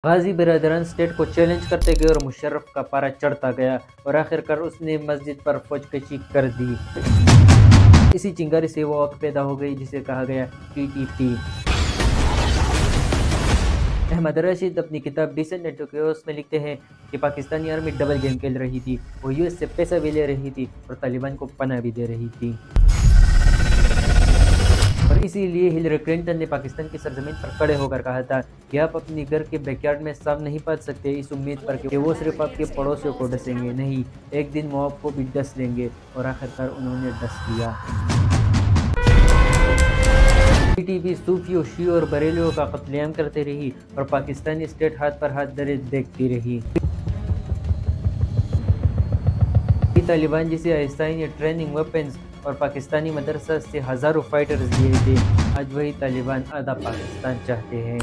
غازی برادران اسٹیٹ کو چیلنج کرتے گئے اور مشرف کا پارا چڑھتا گیا اور آخر کار اس نے مسجد پر فوج کشی کر دی۔ اسی چنگاری سے وہ وقت پیدا ہو گئی جسے کہا گیا TTP۔ احمد راشد اپنی کتاب ڈیسنٹ انٹو کیوس میں لکھتے ہیں کہ پاکستانی آرمی ڈبل گیم کھیل رہی تھی، وہ US سے پیسہ بھی لے رہی تھی اور طالبان کو پناہ بھی دے رہی تھی، اور اسی لیے ہلری کلنٹن نے پاکستان کی سرزمین پر کھڑے ہو کر کہا تھا کہ آپ اپنی گھر کے بیک یارڈ میں سانپ نہیں پال سکتے اس امید پر کہ وہ صرف آپ کے پڑوسیوں کو ڈسیں گے، نہیں، ایک دن وہ آپ کو بھی ڈس لیں گے، اور آخرکار انہوں نے ڈس لیا۔ TTP صوفیوں، شیعوں اور بریلویوں کا قتل عام کرتے رہی اور پاکستانی اسٹیٹ ہاتھ پر ہاتھ دھرے دیکھتی رہی۔ طالبان جسے آئنسٹائن نے ٹریننگ ویپنز اور پاکستانی مدرسہ سے ہزاروں فائٹرز دیے تھے، آج وہی طالبان آدھا پاکستان چاہتے ہیں۔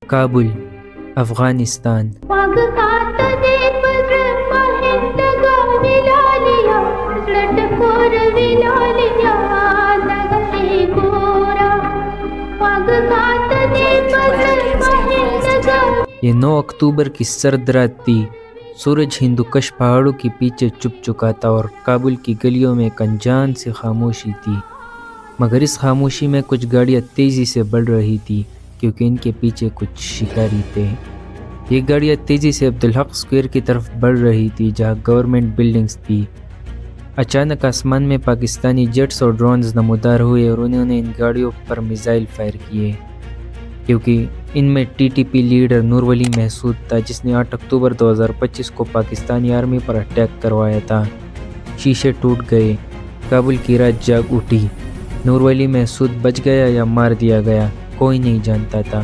کابل، افغانستان۔ یہ 9 اکتوبر کی سرد رات تھی۔ سورج ہندوکش پہاڑوں کے پیچھے چھپ چکا تھا اور کابل کی گلیوں میں ایک انجان سی خاموشی تھی، مگر اس خاموشی میں کچھ گاڑیاں تیزی سے بڑھ رہی تھی کیونکہ ان کے پیچھے کچھ شکاری تھے۔ یہ گاڑیاں تیزی سے عبدالحق اسکوائر کی طرف بڑھ رہی تھی جہاں گورنمنٹ بلڈنگز تھی۔ اچانک آسمان میں پاکستانی جیٹس اور ڈرونز نمودار ہوئے اور انہوں نے ان گاڑیوں پر میزائل فائر کیے، کیونکہ ان میں TTP لیڈر نور ولی محسود تھا جس نے 8 اکتوبر 2025 کو پاکستانی آرمی پر اٹیک کروایا تھا۔ شیشے ٹوٹ گئے، کابل کی رات جاگ اٹھی۔ نور ولی محسود بچ گیا یا مار دیا گیا کوئی نہیں جانتا تھا،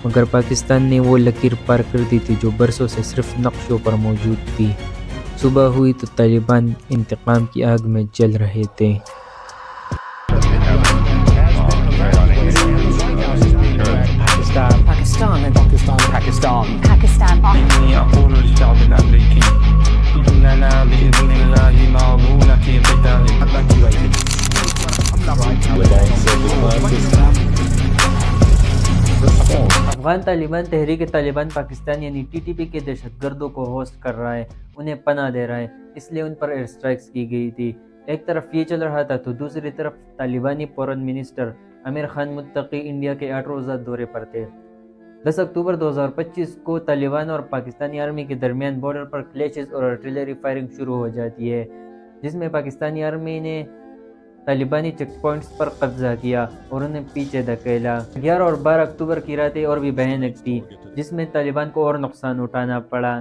مگر پاکستان نے وہ لکیر پار کر دی تھی جو برسوں سے صرف نقشوں پر موجود تھی۔ صبح ہوئی تو طالبان انتقام کی آگ میں جل رہے تھے۔ افغان طالبان تحریک طالبان پاکستان یعنی TTP کے دہشت گردوں کو ہوسٹ کر رہا ہے، انہیں پناہ دے رہا ہے، اس لیے ان پر ایئر سٹرائکس کی گئی تھی۔ ایک طرف یہ چل رہا تھا تو دوسری طرف طالبانی فورن منسٹر امیر خان متقی انڈیا کے 8 روزہ دورے پر تھے۔ 10 اکتوبر 2025 کو طالبان اور پاکستانی آرمی کے درمیان بارڈر پر کلیشز اور آرٹلری فائرنگ شروع ہو جاتی ہے، جس میں پاکستانی آرمی نے طالبانی چیک پوائنٹس پر قبضہ کیا اور انہیں پیچھے دھکیلا۔ 11 اور 12 اکتوبر کی راتیں اور بھی بھیانک تھی جس میں طالبان کو اور نقصان اٹھانا پڑا۔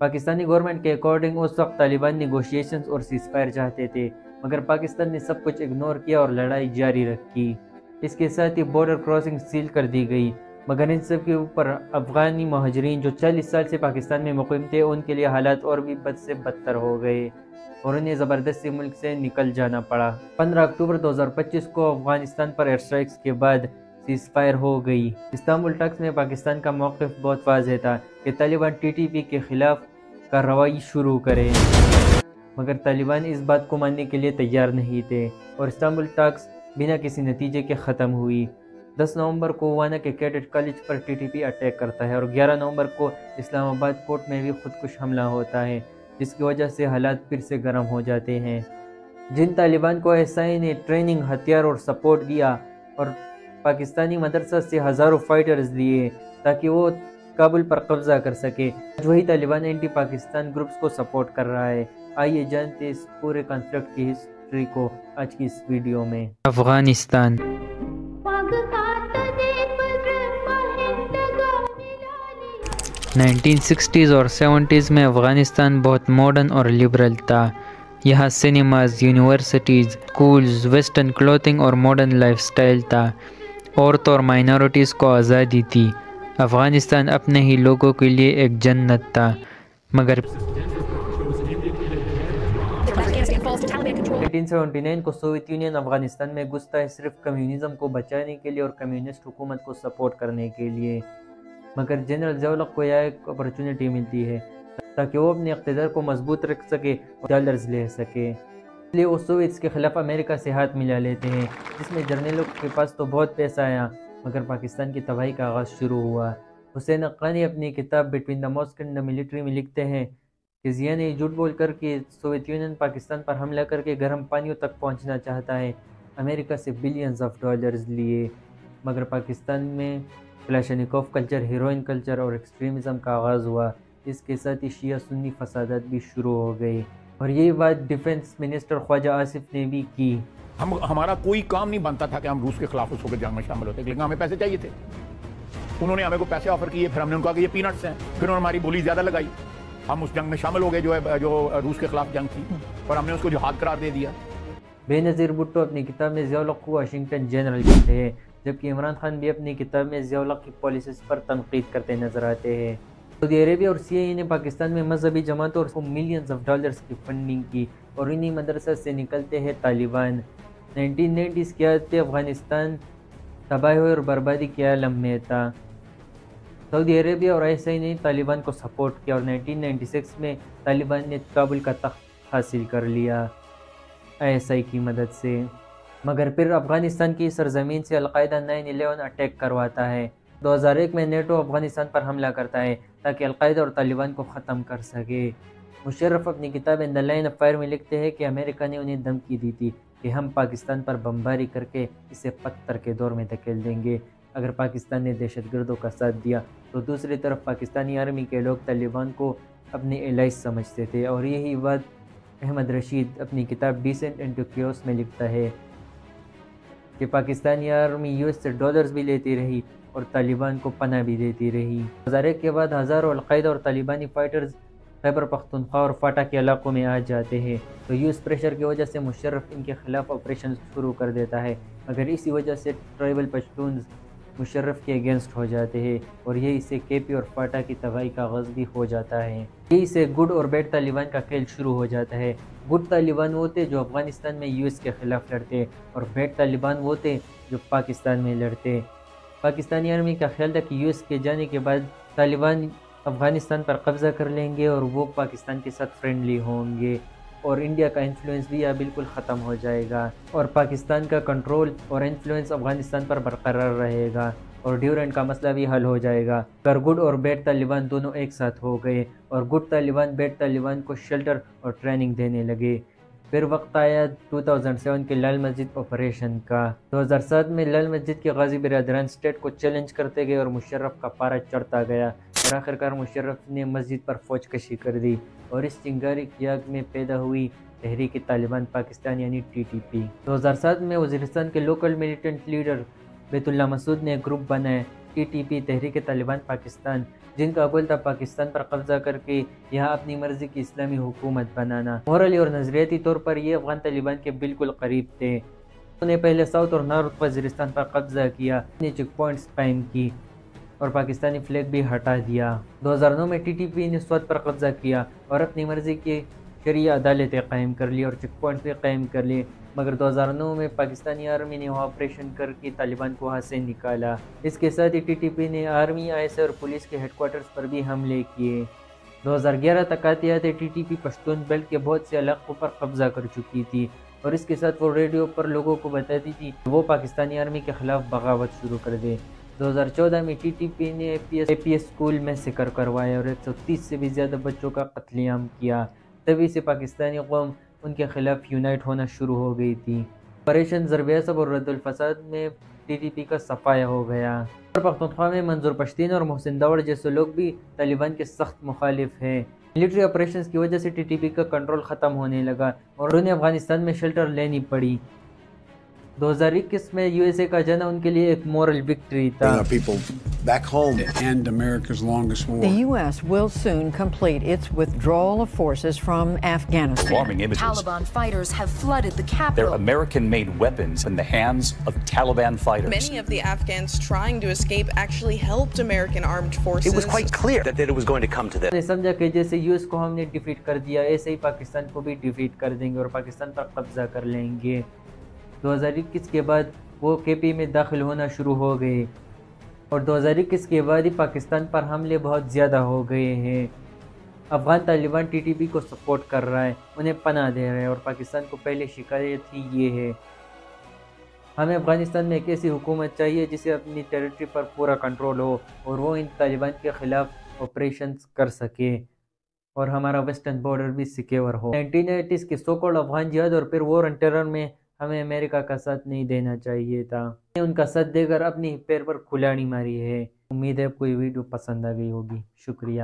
پاکستانی گورنمنٹ کے اکارڈنگ اس وقت طالبان نیگوشیشنز اور سیز فائر چاہتے تھے، مگر پاکستان نے سب کچھ اگنور کیا اور لڑائی جاری رکھی۔ اس کے ساتھ ہی بارڈر کراسنگ سیل کر دی گئی، مگر ان سب کے اوپر افغانی مہاجرین جو 40 سال سے پاکستان میں مقیم تھے ان کے لیے حالات اور بھی بد سے بدتر ہو گئے اور انہیں زبردستی ملک سے نکل جانا پڑا۔ 15 اکتوبر 2025 کو افغانستان پر ایئر سٹرائکس کے بعد سیز فائر ہو گئی۔ استنبول ٹاکس میں پاکستان کا موقف بہت واضح تھا کہ طالبان TTP کے خلاف کارروائی شروع کرے، مگر طالبان اس بات کو ماننے کے لیے تیار نہیں تھے اور استنبول ٹاکس بنا کسی نتیجے کے ختم ہوئی۔ 10 نومبر کو وانا کے کیڈٹ کالج پر TTP اٹیک کرتا ہے اور 11 نومبر کو اسلام آباد پورٹ میں بھی خودکش حملہ ہوتا ہے، جس کی وجہ سے حالات پھر سے گرم ہو جاتے ہیں۔ جن طالبان کو ISI نے ٹریننگ، ہتھیار اور سپورٹ دیا اور پاکستانی مدرسہ سے ہزاروں فائٹرز لیے تاکہ وہ کابل پر قبضہ کر سکے، آج وہی طالبان اینٹی پاکستان گروپس کو سپورٹ کر رہا ہے۔ آئیے جانتے اس پورے کانفلکٹ کی ہسٹری کو آج کی اس ویڈیو میں۔ افغانستان۔ 1960s اور 70s میں افغانستان بہت ماڈرن اور لبرل تھا۔ یہاں cinemas, universities, schools, western clothing اور ماڈرن لائف سٹائل تھا۔ عورتوں اور مائنورٹیز کو آزادی تھی۔ افغانستان اپنے ہی لوگوں کے لیے ایک جنت تھا، مگر 1979 کو سوویت یونین افغانستان میں گھستا ہے صرف کمیونزم کو بچانے کے لیے اور کمیونسٹ حکومت کو سپورٹ کرنے کے لیے، مگر جنرل ضیاء کو یہ ایک اپرچونٹی ملتی ہے تاکہ وہ اپنے اقتدار کو مضبوط رکھ سکے اور ڈالرز لے سکے۔ اس لیے وہ سوویتس کے خلاف امریکہ سے ہاتھ ملا لیتے ہیں، جس میں جرنیلوں کے پاس تو بہت پیسہ آیا، مگر پاکستان کی تباہی کا آغاز شروع ہوا۔ حسین حقانی اپنی کتاب between the mosque and the military میں لکھتے ہیں کہ ضیاء نے جھوٹ بول کر کہ سوویت یونین پاکستان پر حملہ کر کے گرم پانیوں تک پہنچنا چاہتا ہے، امریکہ سے بلینز آف ڈالرز لیے، مگر پاکستان میں کلاشنکوف کلچر، ہیروئن کلچر اور ایکسٹریمزم کا آغاز ہوا۔ اس کے ساتھ ہی شیعہ سنی فسادات بھی شروع ہو گئی، اور یہی بات ڈیفنس منسٹر خواجہ آصف نے بھی کی۔ ہمارا کوئی کام نہیں بنتا تھا کہ ہم روس کے خلاف اس وقت جنگ میں شامل ہوتے، لیکن ہمیں پیسے چاہیے تھے۔ انہوں نے ہمیں کو پیسے آفر کیے، پھر ہم نے ان کو کہا کہ یہ پینٹس ہیں، پھر انہوں نے ہماری بولی زیادہ لگائی، ہم اس جنگ میں شامل ہو گئے جو روس کے خلاف جنگ تھی، اور ہم نے اس کو جہاد قرار دے دیا۔ بے نظیر بھٹو اپنی کتاب میں ضیاء الحق کو واشنگٹن جنرل کہتے ہیں، جبکہ عمران خان بھی اپنی کتاب میں ضیاء الحق کی پالیسیز پر تنقید کرتے نظر آتے ہیں۔ سعودی عربیہ اور سی آئی اے نے پاکستان میں مذہبی جماعتوں کو ملینز آف ڈالرز کی فنڈنگ کی، اور انہی مدرسہ سے نکلتے ہیں طالبان۔ 1990s کے آتے افغانستان تباہی اور بربادی کے عالم میں تھا۔ سعودی عربیہ اور آئی ایس آئی نے طالبان کو سپورٹ کیا، اور 1996 میں طالبان نے کابل کا تخت حاصل کر لیا آئی ایس آئی کی مدد سے، مگر پھر افغانستان کی سرزمین سے القاعدہ 9/11 اٹیک کرواتا ہے۔ 2001 میں نیٹو افغانستان پر حملہ کرتا ہے تاکہ القاعدہ اور طالبان کو ختم کر سکے۔ مشرف اپنی کتاب ان دا لائن آف فائر میں لکھتے ہیں کہ امریکہ نے انہیں دھمکی دی تھی کہ ہم پاکستان پر بمباری کر کے اسے پتھر کے دور میں دھکیل دیں گے اگر پاکستان نے دہشت گردوں کا ساتھ دیا، تو دوسری طرف پاکستانی آرمی کے لوگ طالبان کو اپنے الائز سمجھتے تھے، اور یہی بات احمد رشید اپنی کتاب ڈیسنٹ انٹو کیوس میں لکھتا ہے کہ پاکستانی آرمی یو ایس سے ڈالرز بھی لیتی رہی اور طالبان کو پناہ بھی دیتی رہی۔ 2001 کے بعد ہزاروں القاعدہ اور طالبانی فائٹرز خیبر پختونخوا اور فاٹا کے علاقوں میں آ جاتے ہیں، تو یو ایس پریشر کی وجہ سے مشرف ان کے خلاف آپریشن شروع کر دیتا ہے، مگر اسی وجہ سے ٹرائبل پشتونز مشرف کے اگینسٹ ہو جاتے ہیں، اور یہی سے کے پی اور فاٹا کی تباہی کا آغاز بھی ہو جاتا ہے۔ یہی سے گڈ اور بیڈ طالبان کا کھیل شروع ہو جاتا ہے۔ گڈ طالبان وہ تھے جو افغانستان میں یو ایس کے خلاف لڑتے، اور بیڈ طالبان وہ تھے جو پاکستان میں لڑتے۔ پاکستانی آرمی کا خیال تھا کہ یو ایس کے جانے کے بعد طالبان افغانستان پر قبضہ کر لیں گے اور وہ پاکستان کے ساتھ فرینڈلی ہوں گے، اور انڈیا کا انفلوئنس بھی بالکل ختم ہو جائے گا، اور پاکستان کا کنٹرول اور انفلوئنس افغانستان پر برقرار رہے گا، اور ڈیورنٹ کا مسئلہ بھی حل ہو جائے گا۔ اگر گڈ اور بیڈ طالبان دونوں ایک ساتھ ہو گئے، اور گڈ طالبان بیڈ طالبان کو شیلٹر اور ٹریننگ دینے لگے۔ پھر وقت آیا 2007 کے لال مسجد آپریشن کا۔ 2007 میں لال مسجد کے غازی برادران اسٹیٹ کو چیلنج کرتے گئے اور مشرف کا پارا چڑھتا گیا، اور آخرکار مشرف نے مسجد پر فوج کشی کر دی، اور اس چنگاری کی آگ میں پیدا ہوئی تحریک طالبان پاکستان یعنی ٹی ٹی پی۔ 2007 میں وزیرستان کے لوکل ملیٹنٹ لیڈر بیت اللہ مسعود نے گروپ بنایا ٹی ٹی پی تحریک طالبان پاکستان، جن کا گول تھا پاکستان پر قبضہ کر کے یہاں اپنی مرضی کی اسلامی حکومت بنانا۔ مورلی اور نظریاتی طور پر یہ افغان طالبان کے بالکل قریب تھے۔ انہوں نے پہلے ساؤتھ اور نارتھ وزیرستان پر قبضہ کیا، اپنے چیک پوائنٹس قائم کی اور پاکستانی فلیگ بھی ہٹا دیا۔ 2009 میں ٹی ٹی پی نے سوات پر قبضہ کیا اور اپنی مرضی کی شرعی عدالتیں قائم کر لی اور چیک پوائنٹس بھی قائم کر لیے، مگر 2009 میں پاکستانی آرمی نے وہاں آپریشن کر کے طالبان کو وہاں سے نکالا۔ اس کے ساتھ ہی ٹی ٹی پی نے آرمی، آئی ایس آئی اور پولیس کے ہیڈ کوارٹرز پر بھی حملے کیے۔ 2011 تک آتے آتے T T P Pashtun belt کے بہت سے علاقوں پر قبضہ کر چکی تھی، اور اس کے ساتھ وہ ریڈیو پر لوگوں کو بتاتی تھی کہ وہ پاکستانی آرمی کے خلاف بغاوت شروع کر دے۔ 2014 میں ٹی ٹی پی نے اے پی ایس اسکول میں سکر کروایا اور 130 سے بھی زیادہ بچوں کا قتل عام کیا۔ تبھی سے پاکستانی قوم ان کے خلاف یونائٹ ہونا شروع ہو گئی تھی۔ آپریشن ضرب عصب اور رد الفساد میں ٹی ٹی پی کا صفایا ہو گیا۔ اور پختونخوا میں منظور پشتین اور محسن داوڑ جیسے لوگ بھی طالبان کے سخت مخالف ہیں۔ ملٹری آپریشنز کی وجہ سے ٹی ٹی پی کا کنٹرول ختم ہونے لگا اور انہیں افغانستان میں شیلٹر لینی پڑی۔ 2021 میں یو ایس اے کا جانا ان کے لیے ایک مورل وکٹری تھا۔ Back home to end America's longest war. The U.S. will soon complete its withdrawal of forces from Afghanistan. Alarming images. Taliban fighters have flooded the capital. They're American-made weapons in the hands of Taliban fighters. Many of the Afghans trying to escape actually helped American armed forces. It was quite clear that it was going to come to this. نے سمجھا کہ جیسے U S کو ہم نے defeat کر دیا، ایسے ہی پاکستان کو بھی ڈیفیٹ کر دیں گے اور پاکستان پر قبضہ کر لیں گے۔ 2021 کے بعد وہ کے پی میں داخل ہونا شروع ہو گئے، اور 2021 کے بعد ہی پاکستان پر حملے بہت زیادہ ہو گئے ہیں۔ Afghan Taliban T T P کو سپورٹ کر رہا ہے، انہیں پناہ دے رہا ہے، اور پاکستان کو پہلے شکایت ہی یہ ہے۔ ہمیں افغانستان میں ایک ایسی حکومت چاہیے جسے اپنی ٹیریٹری پر پورا کنٹرول ہو اور وہ ان طالبان کے خلاف آپریشنز کر سکے اور ہمارا ویسٹرن بارڈر بھی سیکیور ہو۔ 1980s کے سو کالڈ افغان جہاد اور پھر وار آن ٹیرر میں ہمیں امریکہ کا ساتھ نہیں دینا چاہیے تھا، ان کا ساتھ دے کر اپنی پیر پر کھلاڑی ماری ہے۔ امید ہے آپ کو یہ ویڈیو پسند آ گئی ہوگی۔ شکریہ۔